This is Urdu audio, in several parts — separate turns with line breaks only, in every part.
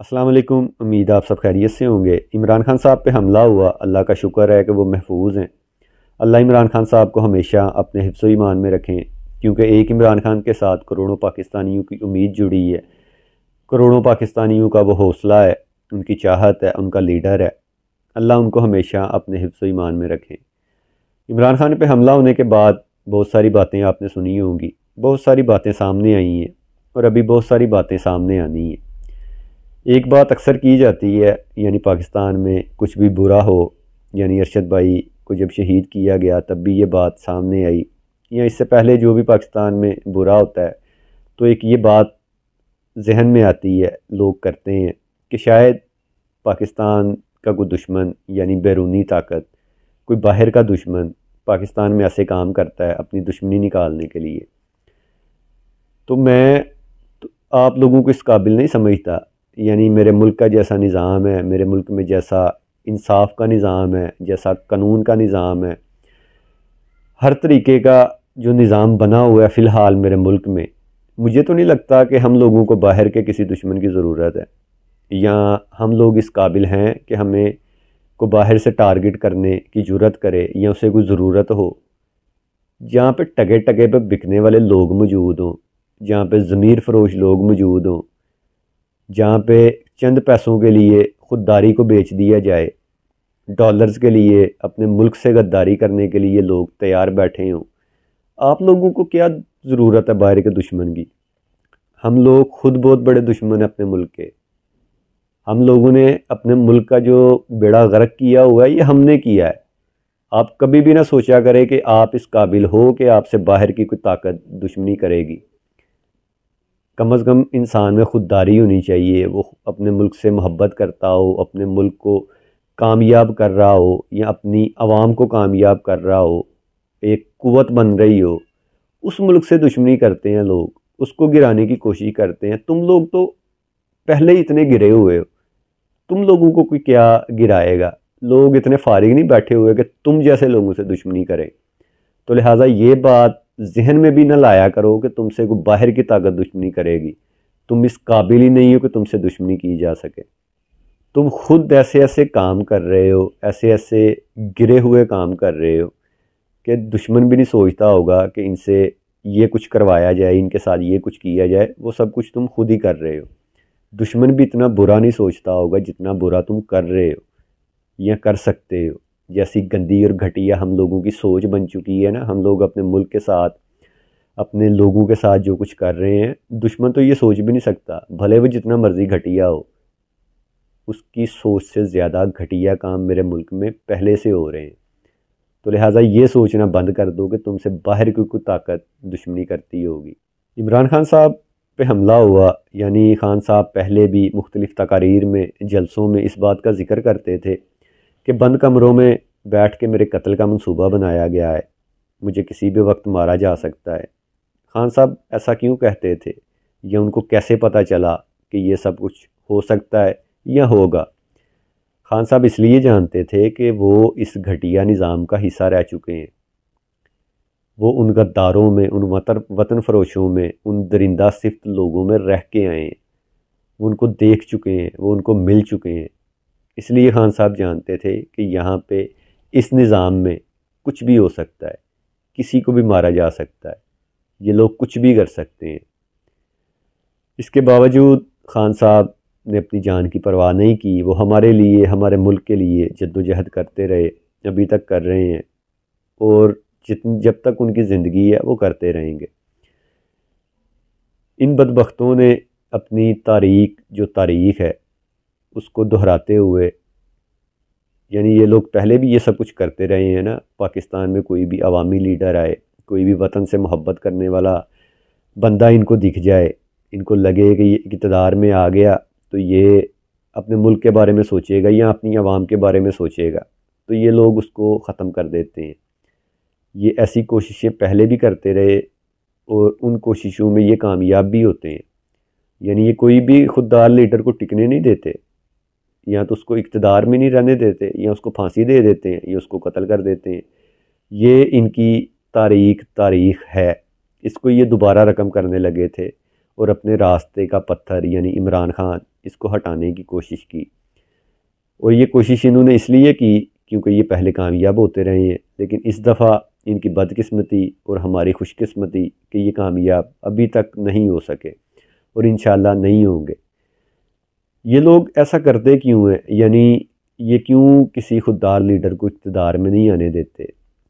السلام علیکم، امید آپ سب خیریت سے ہوں گے۔ عمران خان صاحب پہ حملہ ہوا، اللہ کا شکر ہے کہ وہ محفوظ ہیں۔ اللہ عمران خان صاحب کو ہمیشہ اپنے حفظ و ایمان میں رکھیں، کیونکہ ایک عمران خان کے ساتھ کروڑوں پاکستانیوں کی امید جڑی ہے، کروڑوں پاکستانیوں کا وہ حوصلہ ہے، ان کی چاہت ہے، ان کا لیڈر ہے۔ اللہ ان کو ہمیشہ اپنے حفظ و ایمان میں رکھیں۔ عمران خان پہ حملہ ہونے کے بعد بہت ساری باتیں آپ نے سنی ہوں گی، بہت ساری باتیں سامنے آئی ہیں اور ابھی بہت ساری باتیں سامنے آنی ہیں۔ ایک بات اکثر کی جاتی ہے، یعنی پاکستان میں کچھ بھی برا ہو، یعنی ارشد بھائی کو جب شہید کیا گیا تب بھی یہ بات سامنے آئی، یا اس سے پہلے جو بھی پاکستان میں برا ہوتا ہے تو ایک یہ بات ذہن میں آتی ہے، لوگ کرتے ہیں کہ شاید پاکستان کا کوئی دشمن یعنی بیرونی طاقت، کوئی باہر کا دشمن پاکستان میں ایسے کام کرتا ہے اپنی دشمنی نکالنے کے لیے۔ تو میں آپ لوگوں کو اس قابل نہیں سمجھتا، یعنی میرے ملک کا جیسا نظام ہے، میرے ملک میں جیسا انصاف کا نظام ہے، جیسا قانون کا نظام ہے، ہر طریقے کا جو نظام بنا ہوا ہے فی الحال میرے ملک میں، مجھے تو نہیں لگتا کہ ہم لوگوں کو باہر کے کسی دشمن کی ضرورت ہے، یا ہم لوگ اس قابل ہیں کہ ہمیں کو باہر سے ٹارگٹ کرنے کی جرات کرے یا اسے کوئی ضرورت ہو۔ جہاں پہ ٹگے ٹگے پہ بکنے والے لوگ موجود ہوں، جہاں پہ ضمیر فروش لوگ موجود ہوں، جہاں پہ چند پیسوں کے لیے خودداری کو بیچ دیا جائے، ڈالرز کے لیے اپنے ملک سے غداری کرنے کے لیے لوگ تیار بیٹھے ہوں، آپ لوگوں کو کیا ضرورت ہے باہر کے دشمن کی؟ ہم لوگ خود بہت بڑے دشمن ہیں اپنے ملک کے۔ ہم لوگوں نے اپنے ملک کا جو بیڑا غرق کیا ہوا ہے یہ ہم نے کیا ہے۔ آپ کبھی بھی نہ سوچا کرے کہ آپ اس قابل ہو کہ آپ سے باہر کی کوئی طاقت دشمنی کرے گی۔ کم از کم انسان میں خودداری ہونی چاہیے، وہ اپنے ملک سے محبت کرتا ہو، اپنے ملک کو کامیاب کر رہا ہو یا اپنی عوام کو کامیاب کر رہا ہو، ایک قوت بن رہی ہو، اس ملک سے دشمنی کرتے ہیں لوگ، اس کو گرانے کی کوشش کرتے ہیں۔ تم لوگ تو پہلے ہی اتنے گرے ہوئے ہو، تم لوگوں کو کوئی کیا گرائے گا؟ لوگ اتنے فارغ نہیں بیٹھے ہوئے کہ تم جیسے لوگوں سے دشمنی کریں۔ تو لہٰذا یہ بات ذہن میں بھی نہ لایا کرو کہ تم سے کوئی باہر کی طاقت دشمنی کرے گی، تم اس قابل ہی نہیں ہو کہ تم سے دشمنی کی جا سکے۔ تم خود ایسے ایسے کام کر رہے ہو، ایسے ایسے گرے ہوئے کام کر رہے ہو کہ دشمن بھی نہیں سوچتا ہوگا کہ ان سے یہ کچھ کروایا جائے، ان کے ساتھ یہ کچھ کیا جائے، وہ سب کچھ تم خود ہی کر رہے ہو۔ دشمن بھی اتنا برا نہیں سوچتا ہوگا جتنا برا تم کر رہے ہو یا کر سکتے ہو۔ جیسی گندی اور گھٹیا ہم لوگوں کی سوچ بن چکی ہے نا، ہم لوگ اپنے ملک کے ساتھ، اپنے لوگوں کے ساتھ جو کچھ کر رہے ہیں، دشمن تو یہ سوچ بھی نہیں سکتا، بھلے وہ جتنا مرضی گھٹیا ہو، اس کی سوچ سے زیادہ گھٹیا کام میرے ملک میں پہلے سے ہو رہے ہیں۔ تو لہٰذا یہ سوچنا بند کر دو کہ تم سے باہر کی کوئی طاقت دشمنی کرتی ہوگی۔ عمران خان صاحب پہ حملہ ہوا، یعنی خان صاحب پہلے بھی مختلف تقاریر میں، جلسوں میں اس بات کا ذکر کرتے تھے کہ بند کمروں میں بیٹھ کے میرے قتل کا منصوبہ بنایا گیا ہے، مجھے کسی بھی وقت مارا جا سکتا ہے۔ خان صاحب ایسا کیوں کہتے تھے، یا ان کو کیسے پتہ چلا کہ یہ سب کچھ ہو سکتا ہے یا ہوگا؟ خان صاحب اس لیے جانتے تھے کہ وہ اس گھٹیا نظام کا حصہ رہ چکے ہیں، وہ ان غداروں میں، ان وطن فروشوں میں، ان درندہ صفت لوگوں میں رہ کے آئے ہیں، وہ ان کو دیکھ چکے ہیں، وہ ان کو مل چکے ہیں۔ اس لیے خان صاحب جانتے تھے کہ یہاں پہ اس نظام میں کچھ بھی ہو سکتا ہے، کسی کو بھی مارا جا سکتا ہے، یہ لوگ کچھ بھی کر سکتے ہیں۔ اس کے باوجود خان صاحب نے اپنی جان کی پرواہ نہیں کی، وہ ہمارے لیے، ہمارے ملک کے لیے جد و جہد کرتے رہے، ابھی تک کر رہے ہیں، اور جب تک ان کی زندگی ہے وہ کرتے رہیں گے۔ ان بدبختوں نے اپنی تاریخ ہے اس کو دہراتے ہوئے، یعنی یہ لوگ پہلے بھی یہ سب کچھ کرتے رہے ہیں نا، پاکستان میں کوئی بھی عوامی لیڈر آئے، کوئی بھی وطن سے محبت کرنے والا بندہ ان کو دکھ جائے، ان کو لگے کہ یہ اقتدار میں آ گیا تو یہ اپنے ملک کے بارے میں سوچے گا یا اپنی عوام کے بارے میں سوچے گا، تو یہ لوگ اس کو ختم کر دیتے ہیں۔ یہ ایسی کوششیں پہلے بھی کرتے رہے اور ان کوششوں میں یہ کامیاب بھی ہوتے ہیں، یعنی یہ کوئی بھی خوددار لیڈر کو ٹکنے نہیں دیتے، یا تو اس کو اقتدار میں نہیں رہنے دیتے، یا اس کو پھانسی دے دیتے ہیں، یا اس کو قتل کر دیتے ہیں۔ یہ ان کی تاریخ ہے، اس کو یہ دوبارہ رقم کرنے لگے تھے اور اپنے راستے کا پتھر یعنی عمران خان اس کو ہٹانے کی کوشش کی، اور یہ کوشش انہوں نے اس لیے کی کیونکہ یہ پہلے کامیاب ہوتے رہے ہیں، لیکن اس دفعہ ان کی بدقسمتی اور ہماری خوش قسمتی کہ یہ کامیاب ابھی تک نہیں ہو سکے اور انشاءاللہ نہیں ہوں گے۔ یہ لوگ ایسا کرتے کیوں ہیں؟ یعنی یہ کیوں کسی خوددار لیڈر کو اقتدار میں نہیں آنے دیتے،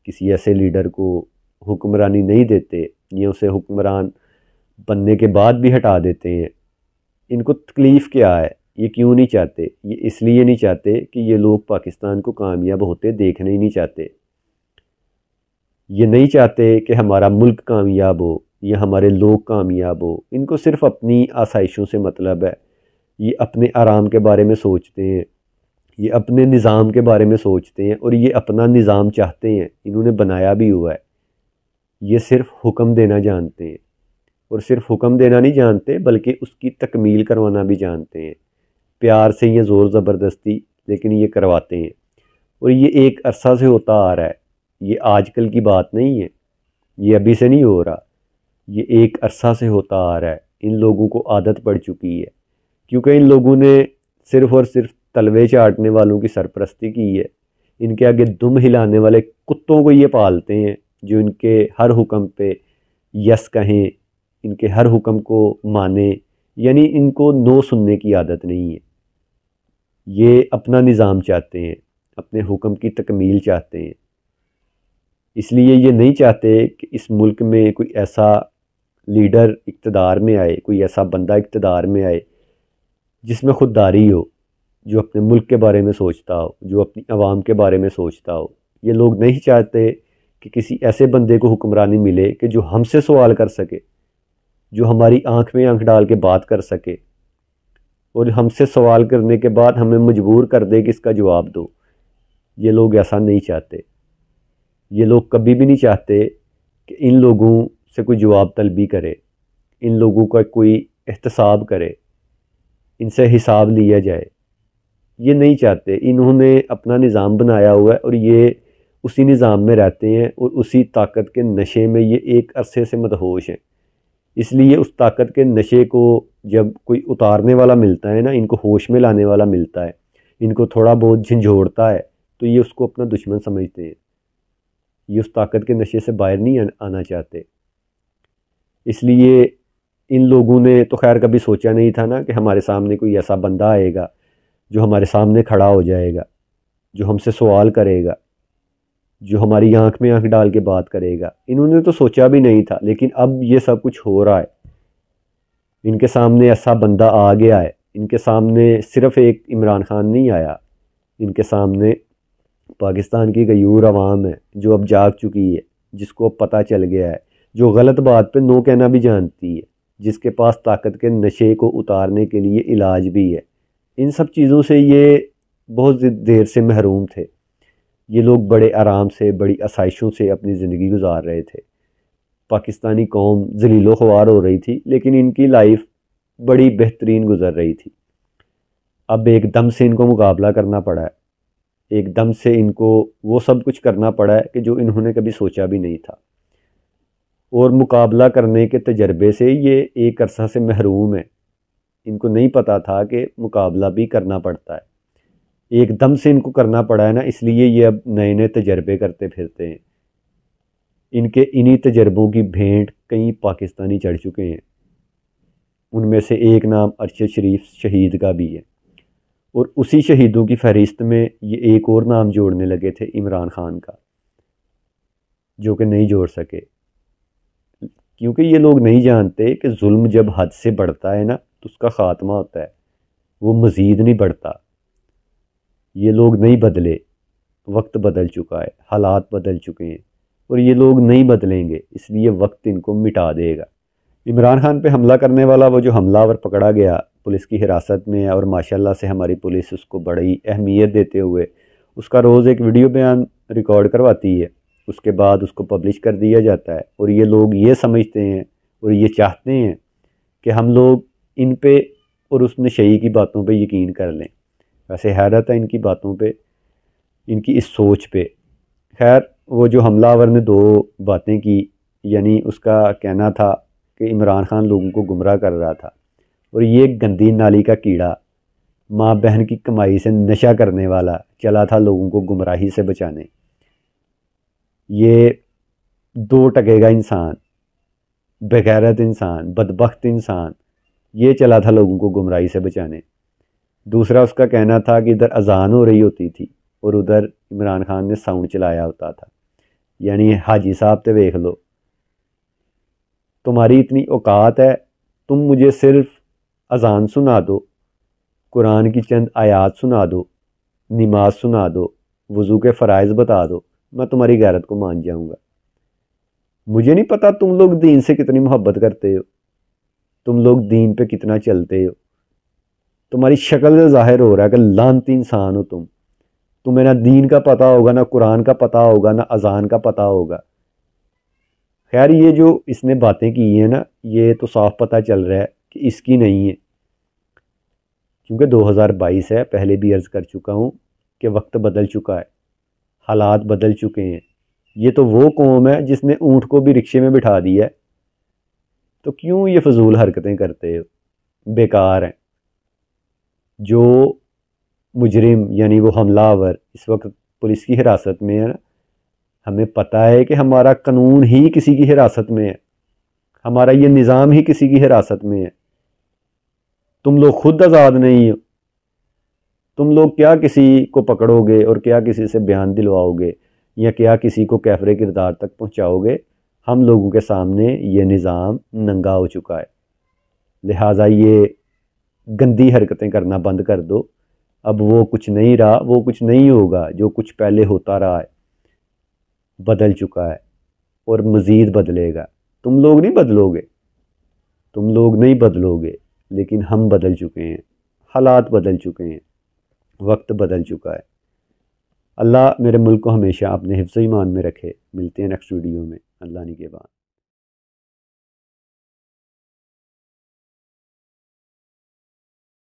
کسی ایسے لیڈر کو حکمرانی نہیں دیتے، یا اسے حکمران بننے کے بعد بھی ہٹا دیتے ہیں؟ ان کو تکلیف کیا ہے؟ یہ کیوں نہیں چاہتے؟ یہ اس لیے نہیں چاہتے کہ یہ لوگ پاکستان کو کامیاب ہوتے دیکھنا ہی نہیں چاہتے۔ یہ نہیں چاہتے کہ ہمارا ملک کامیاب ہو یا ہمارے لوگ کامیاب ہو۔ ان کو صرف اپنی آسائشوں سے مطلب ہے، یہ اپنے آرام کے بارے میں سوچتے ہیں، یہ اپنے نظام کے بارے میں سوچتے ہیں، اور یہ اپنا نظام چاہتے ہیں، انہوں نے بنایا بھی ہوا ہے۔ یہ صرف حکم دینا جانتے ہیں، اور صرف حکم دینا نہیں جانتے بلکہ اس کی تکمیل کروانا بھی جانتے ہیں، پیار سے یا زور زبردستی، لیکن یہ کرواتے ہیں۔ اور یہ ایک عرصہ سے ہوتا آ رہا ہے، یہ آج کل کی بات نہیں ہے، یہ ابھی سے نہیں ہو رہا، یہ ایک عرصہ سے ہوتا آ رہا ہے۔ ان لوگوں کو عادت پڑ چکی ہے، کیونکہ ان لوگوں نے صرف اور صرف تلوے چاٹنے والوں کی سرپرستی کی ہے۔ ان کے آگے دم ہلانے والے کتوں کو یہ پالتے ہیں، جو ان کے ہر حکم پہ یس کہیں، ان کے ہر حکم کو مانیں، یعنی ان کو نو سننے کی عادت نہیں ہے۔ یہ اپنا نظام چاہتے ہیں، اپنے حکم کی تکمیل چاہتے ہیں، اس لیے یہ نہیں چاہتے کہ اس ملک میں کوئی ایسا لیڈر اقتدار میں آئے، کوئی ایسا بندہ اقتدار میں آئے جس میں خودداری ہو، جو اپنے ملک کے بارے میں سوچتا ہو، جو اپنی عوام کے بارے میں سوچتا ہو۔ یہ لوگ نہیں چاہتے کہ کسی ایسے بندے کو حکمرانی ملے کہ جو ہم سے سوال کر سکے، جو ہماری آنکھ میں آنکھ ڈال کے بات کر سکے، اور ہم سے سوال کرنے کے بعد ہمیں مجبور کر دے کہ اس کا جواب دو۔ یہ لوگ ایسا نہیں چاہتے۔ یہ لوگ کبھی بھی نہیں چاہتے کہ ان لوگوں سے کوئی جواب طلبی کرے، ان لوگوں کا کوئی احتساب کرے، ان سے حساب لیا جائے۔ یہ نہیں چاہتے۔ انہوں نے اپنا نظام بنایا ہوا ہے، اور یہ اسی نظام میں رہتے ہیں، اور اسی طاقت کے نشے میں یہ ایک عرصے سے مدہوش ہیں۔ اس لیے اس طاقت کے نشے کو جب کوئی اتارنے والا ملتا ہے نا، ان کو ہوش میں لانے والا ملتا ہے، ان کو تھوڑا بہت جھنجھوڑتا ہے، تو یہ اس کو اپنا دشمن سمجھتے ہیں۔ یہ اس طاقت کے نشے سے باہر نہیں آنا چاہتے۔ اس لیے ان لوگوں نے تو خیر کبھی سوچا نہیں تھا نا کہ ہمارے سامنے کوئی ایسا بندہ آئے گا جو ہمارے سامنے کھڑا ہو جائے گا، جو ہم سے سوال کرے گا، جو ہماری آنکھ میں آنکھ ڈال کے بات کرے گا۔ انہوں نے تو سوچا بھی نہیں تھا، لیکن اب یہ سب کچھ ہو رہا ہے۔ ان کے سامنے ایسا بندہ آ گیا ہے۔ ان کے سامنے صرف ایک عمران خان نہیں آیا، ان کے سامنے پاکستان کی غیور عوام ہے جو اب جاگ چکی ہے، جس کو اب پتہ چل گیا ہے، جو غلط بات پہ نو کہنا بھی جانتی ہے، جس کے پاس طاقت کے نشے کو اتارنے کے لیے علاج بھی ہے۔ ان سب چیزوں سے یہ بہت دیر سے محروم تھے۔ یہ لوگ بڑے آرام سے، بڑی آسائشوں سے اپنی زندگی گزار رہے تھے۔ پاکستانی قوم ذلیل و خوار ہو رہی تھی، لیکن ان کی لائف بڑی بہترین گزر رہی تھی۔ اب ایک دم سے ان کو مقابلہ کرنا پڑا ہے، ایک دم سے ان کو وہ سب کچھ کرنا پڑا ہے کہ جو انہوں نے کبھی سوچا بھی نہیں تھا، اور مقابلہ کرنے کے تجربے سے یہ ایک عرصہ سے محروم ہے۔ ان کو نہیں پتا تھا کہ مقابلہ بھی کرنا پڑتا ہے، ایک دم سے ان کو کرنا پڑا ہے نا، اس لیے یہ اب نئے نئے تجربے کرتے پھرتے ہیں۔ ان کے انہی تجربوں کی بھینٹ کئی پاکستانی چڑھ چکے ہیں۔ ان میں سے ایک نام ارشد شریف شہید کا بھی ہے، اور اسی شہیدوں کی فہرست میں یہ ایک اور نام جوڑنے لگے تھے، عمران خان کا، جو کہ نہیں جوڑ سکے، کیونکہ یہ لوگ نہیں جانتے کہ ظلم جب حد سے بڑھتا ہے نا تو اس کا خاتمہ ہوتا ہے، وہ مزید نہیں بڑھتا۔ یہ لوگ نہیں بدلے، وقت بدل چکا ہے، حالات بدل چکے ہیں، اور یہ لوگ نہیں بدلیں گے، اس لیے وقت ان کو مٹا دے گا۔ عمران خان پہ حملہ کرنے والا وہ جو حملہ آور پکڑا گیا، پولیس کی حراست میں، اور ماشاءاللہ سے ہماری پولیس اس کو بڑی اہمیت دیتے ہوئے اس کا روز ایک ویڈیو بیان ریکارڈ کرواتی ہے، اس کے بعد اس کو پبلش کر دیا جاتا ہے، اور یہ لوگ یہ سمجھتے ہیں اور یہ چاہتے ہیں کہ ہم لوگ ان پہ اور اس نشئی کی باتوں پہ یقین کر لیں۔ ویسے حیرت ہے ان کی باتوں پہ، ان کی اس سوچ پہ۔ خیر، وہ جو حملہ آور نے دو باتیں کی، یعنی اس کا کہنا تھا کہ عمران خان لوگوں کو گمراہ کر رہا تھا، اور یہ گندی نالی کا کیڑا ماں بہن کی کمائی سے نشہ کرنے والا چلا تھا لوگوں کو گمراہی سے بچانے۔ یہ 2 ٹکے گا انسان، بغیرت انسان، بدبخت انسان، یہ چلا تھا لوگوں کو گمراہی سے بچانے۔ دوسرا اس کا کہنا تھا کہ ادھر اذان ہو رہی ہوتی تھی اور ادھر عمران خان نے ساؤنڈ چلایا ہوتا تھا، یعنی حاجی صاحب تے دیکھ لو، تمہاری اتنی اوقات ہے، تم مجھے صرف اذان سنا دو، قرآن کی چند آیات سنا دو، نماز سنا دو، وضو کے فرائض بتا دو، میں تمہاری غیرت کو مان جاؤں گا۔ مجھے نہیں پتا تم لوگ دین سے کتنی محبت کرتے ہو، تم لوگ دین پہ کتنا چلتے ہو، تمہاری شکل سے ظاہر ہو رہا ہے کہ لعنتی انسان ہو تمہیں نہ دین کا پتہ ہوگا، نہ قرآن کا پتہ ہوگا، نہ اذان کا پتہ ہوگا۔ خیر یہ جو اس نے باتیں کی ہیں نا، یہ تو صاف پتہ چل رہا ہے کہ اس کی نہیں ہے، کیونکہ 2022 ہے، پہلے بھی عرض کر چکا ہوں کہ وقت بدل چکا ہے، حالات بدل چکے ہیں۔ یہ تو وہ قوم ہے جس نے اونٹ کو بھی رکشے میں بٹھا دیا ہے، تو کیوں یہ فضول حرکتیں کرتے ہو؟ بیکار ہیں۔ جو مجرم یعنی وہ حملہ آور اس وقت پولیس کی حراست میں ہے نا، ہمیں پتہ ہے کہ ہمارا قانون ہی کسی کی حراست میں ہے، ہمارا یہ نظام ہی کسی کی حراست میں ہے۔ تم لوگ خود آزاد نہیں ہو، تم لوگ کیا کسی کو پکڑو گے اور کیا کسی سے بیان دلواؤ گے یا کیا کسی کو کیفر کردار تک پہنچاؤ گے؟ ہم لوگوں کے سامنے یہ نظام ننگا ہو چکا ہے، لہٰذا یہ گندی حرکتیں کرنا بند کر دو۔ اب وہ کچھ نہیں رہا، وہ کچھ نہیں ہوگا، جو کچھ پہلے ہوتا رہا ہے بدل چکا ہے اور مزید بدلے گا۔ تم لوگ نہیں بدلو گے، تم لوگ نہیں بدلو گے، لیکن ہم بدل چکے ہیں، حالات بدل چکے ہیں، وقت بدل چکا ہے۔ اللہ میرے ملک کو ہمیشہ اپنے حفظ و ایمان میں رکھے۔ ملتے ہیں نیکسٹ ویڈیو میں، اللہ نگہبان۔